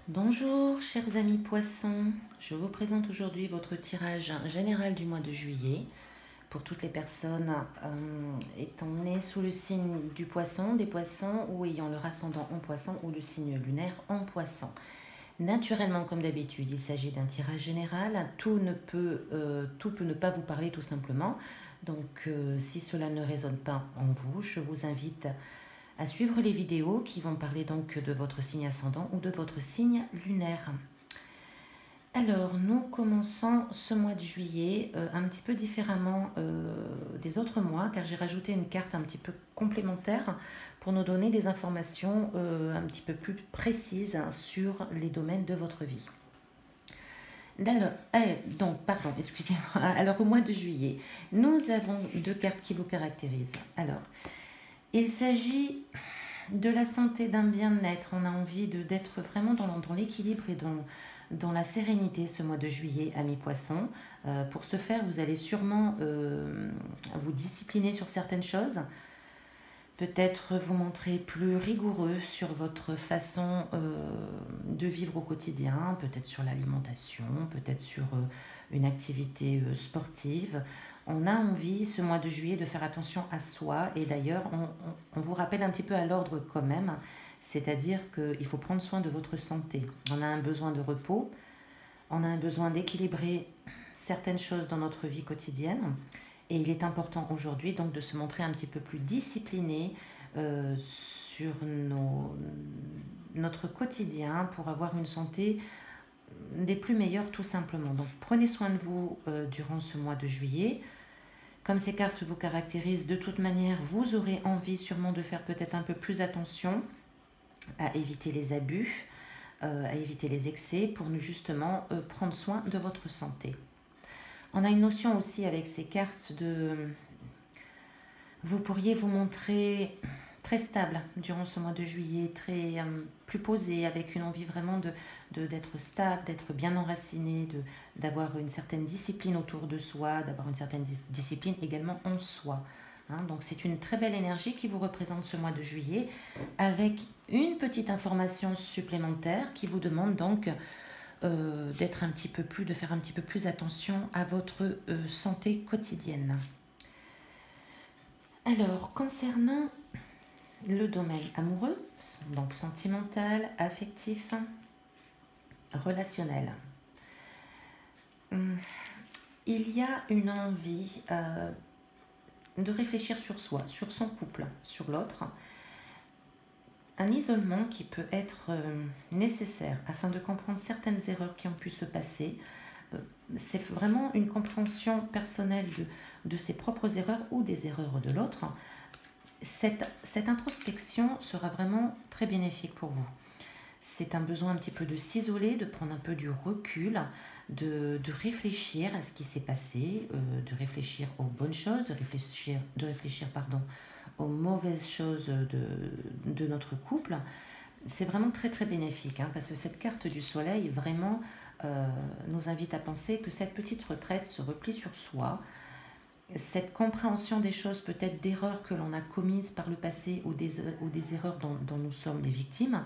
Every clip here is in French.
Bonjour chers amis poissons, je vous présente aujourd'hui votre tirage général du mois de juillet pour toutes les personnes étant nées sous le signe du poisson, des poissons ou ayant leur ascendant en poisson ou le signe lunaire en poisson. Naturellement, comme d'habitude, il s'agit d'un tirage général, tout peut ne pas vous parler tout simplement, donc si cela ne résonne pas en vous, je vous invite à suivre les vidéos qui vont parler donc de votre signe ascendant ou de votre signe lunaire. Alors, nous commençons ce mois de juillet un petit peu différemment des autres mois, car j'ai rajouté une carte un petit peu complémentaire pour nous donner des informations un petit peu plus précises sur les domaines de votre vie. Excusez-moi. Alors, au mois de juillet, nous avons deux cartes qui vous caractérisent. Alors, il s'agit de la santé, d'un bien-être. On a envie d'être vraiment dans l'équilibre et dans la sérénité ce mois de juillet, amis poissons. Pour ce faire, vous allez sûrement vous discipliner sur certaines choses. Peut-être vous montrer plus rigoureux sur votre façon de vivre au quotidien, peut-être sur l'alimentation, peut-être sur une activité sportive. On a envie ce mois de juillet de faire attention à soi et d'ailleurs on vous rappelle un petit peu à l'ordre quand même, c'est-à-dire qu'il faut prendre soin de votre santé. On a un besoin de repos, on a un besoin d'équilibrer certaines choses dans notre vie quotidienne. Et il est important aujourd'hui donc de se montrer un petit peu plus discipliné sur notre quotidien pour avoir une santé des plus meilleures tout simplement. Donc prenez soin de vous durant ce mois de juillet. Comme ces cartes vous caractérisent, de toute manière, vous aurez envie sûrement de faire peut-être un peu plus attention à éviter les abus, à éviter les excès pour justement prendre soin de votre santé. On a une notion aussi avec ces cartes de... Vous pourriez vous montrer très stable durant ce mois de juillet, très plus posé, avec une envie vraiment d'être stable, d'être bien enraciné, d'avoir une certaine discipline autour de soi, d'avoir une certaine discipline également en soi. Donc c'est une très belle énergie qui vous représente ce mois de juillet, avec une petite information supplémentaire qui vous demande donc de faire un petit peu plus attention à votre santé quotidienne. Alors, concernant le domaine amoureux, donc sentimental, affectif, relationnel, il y a une envie de réfléchir sur soi, sur son couple, sur l'autre, un isolement qui peut être nécessaire afin de comprendre certaines erreurs qui ont pu se passer. C'est vraiment une compréhension personnelle de ses propres erreurs ou des erreurs de l'autre. Cette introspection sera vraiment très bénéfique pour vous. C'est un besoin un petit peu de s'isoler, de prendre un peu du recul, de réfléchir à ce qui s'est passé, de réfléchir aux bonnes choses, de réfléchir aux mauvaises choses de notre couple. C'est vraiment très très bénéfique parce que cette carte du soleil vraiment nous invite à penser que cette petite retraite, ce repli sur soi, cette compréhension des choses, peut-être d'erreurs que l'on a commises par le passé ou des erreurs dont nous sommes les victimes,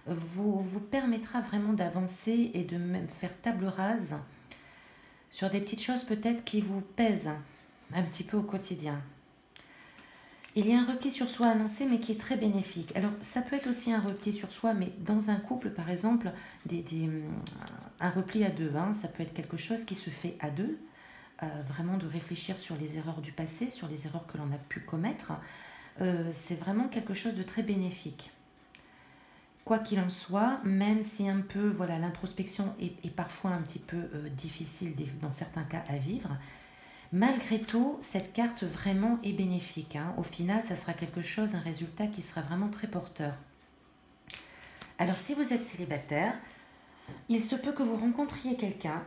vous permettra vraiment d'avancer et de même faire table rase sur des petites choses peut-être qui vous pèsent un petit peu au quotidien. Il y a un repli sur soi annoncé, mais qui est très bénéfique. Alors, ça peut être aussi un repli sur soi, mais dans un couple, par exemple, un repli à deux. Ça peut être quelque chose qui se fait à deux. Vraiment de réfléchir sur les erreurs du passé, sur les erreurs que l'on a pu commettre. C'est vraiment quelque chose de très bénéfique. Quoi qu'il en soit, même si un peu, voilà, l'introspection est parfois un petit peu difficile dans certains cas à vivre, malgré tout, cette carte vraiment est bénéfique. Au final, ça sera quelque chose, un résultat qui sera vraiment très porteur. Alors, si vous êtes célibataire, il se peut que vous rencontriez quelqu'un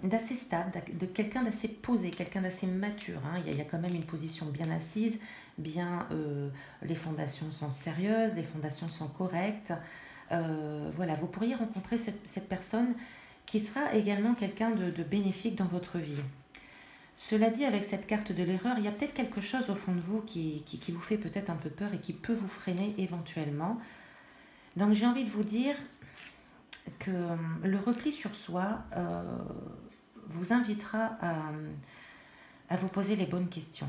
d'assez stable, quelqu'un d'assez posé, quelqu'un d'assez mature. Il y a quand même une position bien assise, les fondations sont sérieuses, les fondations sont correctes. Voilà, vous pourriez rencontrer cette personne qui sera également quelqu'un de bénéfique dans votre vie. Cela dit, avec cette carte de l'erreur, il y a peut-être quelque chose au fond de vous qui vous fait peut-être un peu peur et qui peut vous freiner éventuellement. Donc j'ai envie de vous dire que le repli sur soi vous invitera à vous poser les bonnes questions.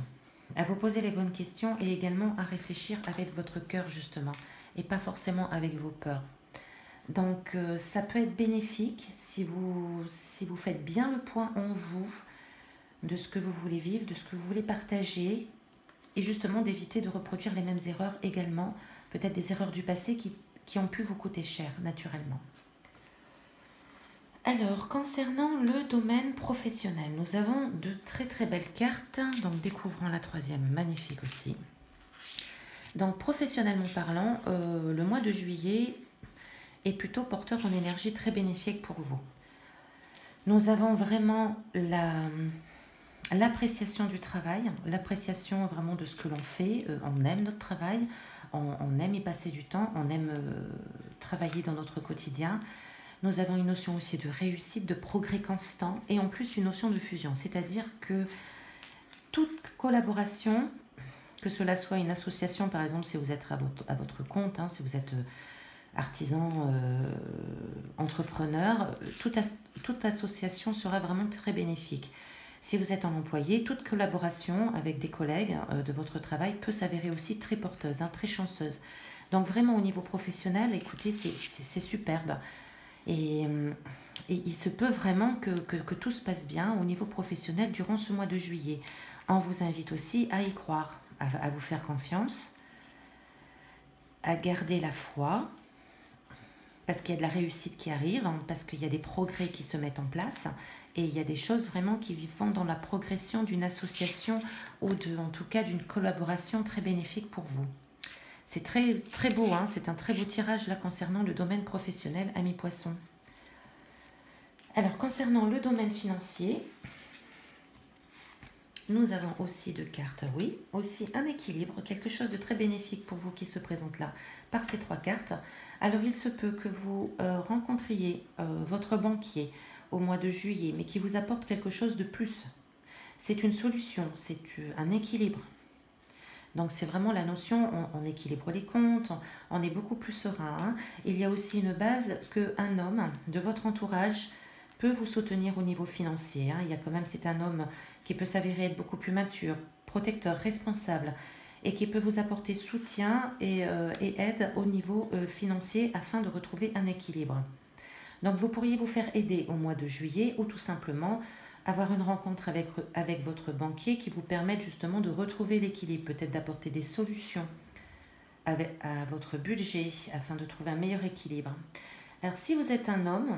À vous poser les bonnes questions et également à réfléchir avec votre cœur justement et pas forcément avec vos peurs. Donc ça peut être bénéfique si vous faites bien le point en vous de ce que vous voulez vivre, de ce que vous voulez partager et justement d'éviter de reproduire les mêmes erreurs également, peut-être des erreurs du passé qui ont pu vous coûter cher naturellement. Alors, concernant le domaine professionnel, nous avons de très très belles cartes, donc découvrons la troisième, magnifique aussi. Donc professionnellement parlant, le mois de juillet est plutôt porteur en énergie très bénéfique pour vous. Nous avons vraiment l'appréciation du travail, l'appréciation vraiment de ce que l'on fait. On aime notre travail, on aime y passer du temps, on aime travailler dans notre quotidien. Nous avons une notion aussi de réussite, de progrès constant et en plus une notion de fusion. C'est-à-dire que toute collaboration, que cela soit une association par exemple si vous êtes à votre compte, hein, si vous êtes artisan, entrepreneur, toute association sera vraiment très bénéfique. Si vous êtes un employé, toute collaboration avec des collègues de votre travail peut s'avérer aussi très porteuse, hein, très chanceuse. Donc vraiment au niveau professionnel, écoutez, c'est superbe. Et il se peut vraiment que tout se passe bien au niveau professionnel durant ce mois de juillet. On vous invite aussi à y croire, à vous faire confiance, à garder la foi, parce qu'il y a de la réussite qui arrive, hein, parce qu'il y a des progrès qui se mettent en place, et il y a des choses vraiment qui vont dans la progression d'une association ou en tout cas d'une collaboration très bénéfique pour vous. C'est très, très beau, hein, c'est un très beau tirage là concernant le domaine professionnel, amis poissons. Alors, concernant le domaine financier, nous avons aussi deux cartes, oui, aussi un équilibre, quelque chose de très bénéfique pour vous qui se présente là par ces trois cartes. Alors, il se peut que vous rencontriez votre banquier au mois de juillet, mais qui vous apporte quelque chose de plus. C'est une solution, c'est un équilibre. Donc c'est vraiment la notion, on équilibre les comptes, on est beaucoup plus serein. Hein. Il y a aussi une base qu'un homme de votre entourage peut vous soutenir au niveau financier. Hein. Il y a quand même, c'est un homme qui peut s'avérer être beaucoup plus mature, protecteur, responsable et qui peut vous apporter soutien et aide au niveau financier afin de retrouver un équilibre. Donc vous pourriez vous faire aider au mois de juillet ou tout simplement avoir une rencontre avec votre banquier qui vous permette justement de retrouver l'équilibre, peut-être d'apporter des solutions à votre budget afin de trouver un meilleur équilibre. Alors si vous êtes un homme,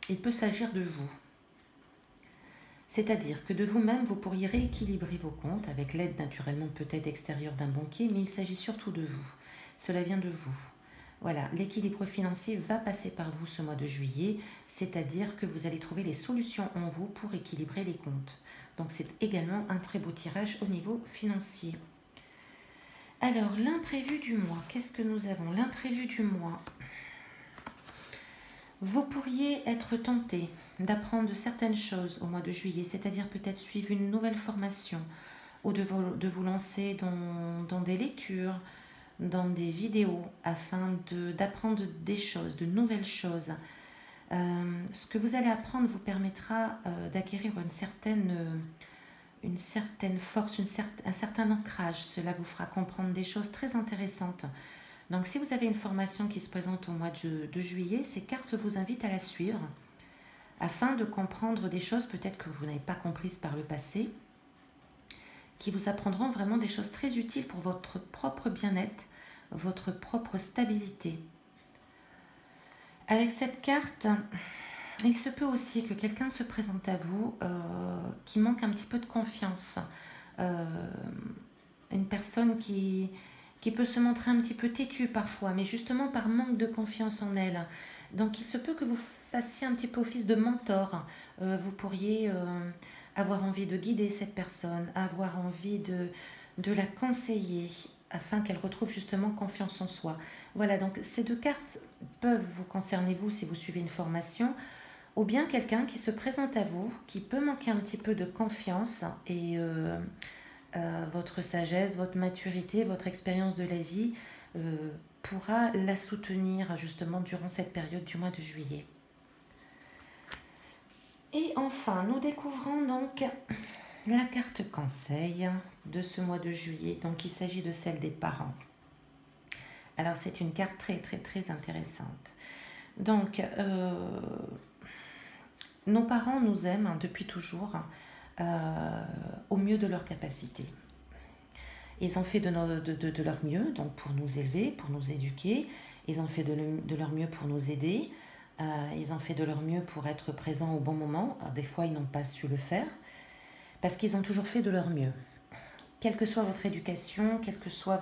il peut s'agir de vous. C'est-à-dire que de vous-même, vous pourriez rééquilibrer vos comptes avec l'aide naturellement peut-être extérieure d'un banquier, mais il s'agit surtout de vous. Cela vient de vous. Voilà, l'équilibre financier va passer par vous ce mois de juillet, c'est-à-dire que vous allez trouver les solutions en vous pour équilibrer les comptes. Donc c'est également un très beau tirage au niveau financier. Alors, l'imprévu du mois, qu'est-ce que nous avons? L'imprévu du mois. Vous pourriez être tenté d'apprendre certaines choses au mois de juillet, c'est-à-dire peut-être suivre une nouvelle formation ou de vous lancer dans des lectures, dans des vidéos afin d'apprendre des choses, de nouvelles choses. Ce que vous allez apprendre vous permettra d'acquérir une certaine force, un certain ancrage. Cela vous fera comprendre des choses très intéressantes. Donc si vous avez une formation qui se présente au mois de juillet, ces cartes vous invitent à la suivre afin de comprendre des choses peut-être que vous n'avez pas comprises par le passé, qui vous apprendront vraiment des choses très utiles pour votre propre bien-être, votre propre stabilité. Avec cette carte, il se peut aussi que quelqu'un se présente à vous qui manque un petit peu de confiance. Une personne qui peut se montrer un petit peu têtue parfois, mais justement par manque de confiance en elle. Donc il se peut que vous fassiez un petit peu office de mentor. Vous pourriez avoir envie de guider cette personne, avoir envie de la conseiller afin qu'elle retrouve justement confiance en soi. Voilà, donc ces deux cartes peuvent vous concerner vous si vous suivez une formation, ou bien quelqu'un qui se présente à vous, qui peut manquer un petit peu de confiance et votre sagesse, votre maturité, votre expérience de la vie pourra la soutenir justement durant cette période du mois de juillet. Et enfin, nous découvrons donc la carte conseil de ce mois de juillet. Donc il s'agit de celle des parents. Alors c'est une carte très intéressante. Donc nos parents nous aiment depuis toujours au mieux de leur capacité. Ils ont fait de leur mieux donc pour nous élever, pour nous éduquer. Ils ont fait de leur mieux pour nous aider. Ils ont fait de leur mieux pour être présents au bon moment. Alors, des fois, ils n'ont pas su le faire parce qu'ils ont toujours fait de leur mieux. Quelle que soit votre éducation, quelle que soit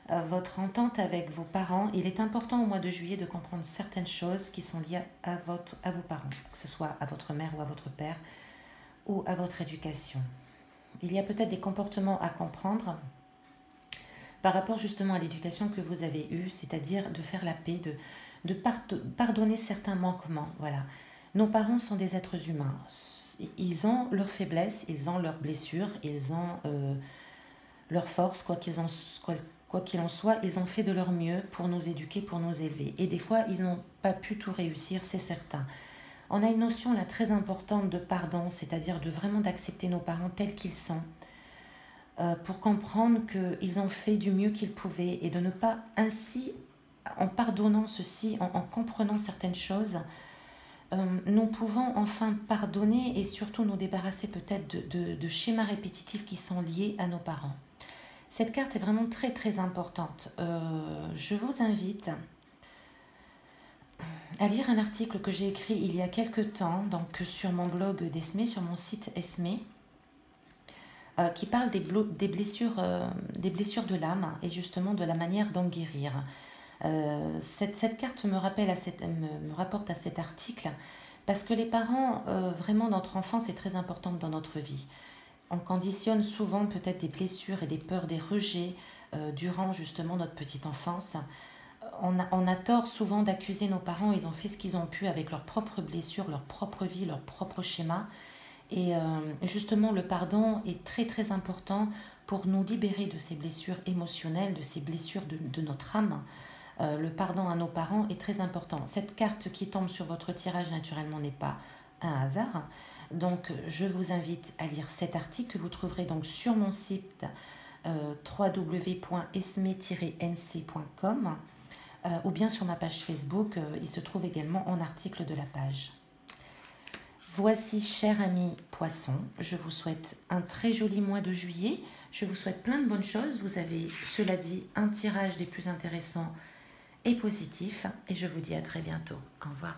votre entente avec vos parents, il est important au mois de juillet de comprendre certaines choses qui sont liées à vos parents, que ce soit à votre mère ou à votre père ou à votre éducation. Il y a peut-être des comportements à comprendre par rapport justement à l'éducation que vous avez eue, c'est-à-dire de faire la paix, de pardonner certains manquements. Voilà. Nos parents sont des êtres humains. Ils ont leurs faiblesses, ils ont leurs blessures, ils ont leurs forces, quoi qu'il en soit, ils ont fait de leur mieux pour nous éduquer, pour nous élever. Et des fois, ils n'ont pas pu tout réussir, c'est certain. On a une notion là très importante de pardon, c'est-à-dire de vraiment d'accepter nos parents tels qu'ils sont, pour comprendre qu'ils ont fait du mieux qu'ils pouvaient et de ne pas ainsi, en pardonnant ceci, en comprenant certaines choses, nous pouvons enfin pardonner et surtout nous débarrasser peut-être de schémas répétitifs qui sont liés à nos parents. Cette carte est vraiment très importante. Je vous invite à lire un article que j'ai écrit il y a quelques temps donc sur mon blog d'Esme, sur mon site Esme, qui parle des blessures de l'âme et justement de la manière d'en guérir. Cette carte me rapporte à cet article parce que les parents, vraiment notre enfance est très importante dans notre vie. On conditionne souvent peut-être des blessures et des peurs, des rejets durant justement notre petite enfance. On a tort souvent d'accuser nos parents, ils ont fait ce qu'ils ont pu avec leurs propres blessures, leur propre vie, leur propre schéma. Et justement, le pardon est très important pour nous libérer de ces blessures émotionnelles, de ces blessures de notre âme. Le pardon à nos parents est très important. Cette carte qui tombe sur votre tirage, naturellement, n'est pas un hasard. Donc, je vous invite à lire cet article que vous trouverez donc sur mon site www.esme-nc.com ou bien sur ma page Facebook. Il se trouve également en article de la page. Voici, chers amis poissons, je vous souhaite un très joli mois de juillet. Je vous souhaite plein de bonnes choses. Vous avez, cela dit, un tirage des plus intéressants et positifs. Et je vous dis à très bientôt. Au revoir.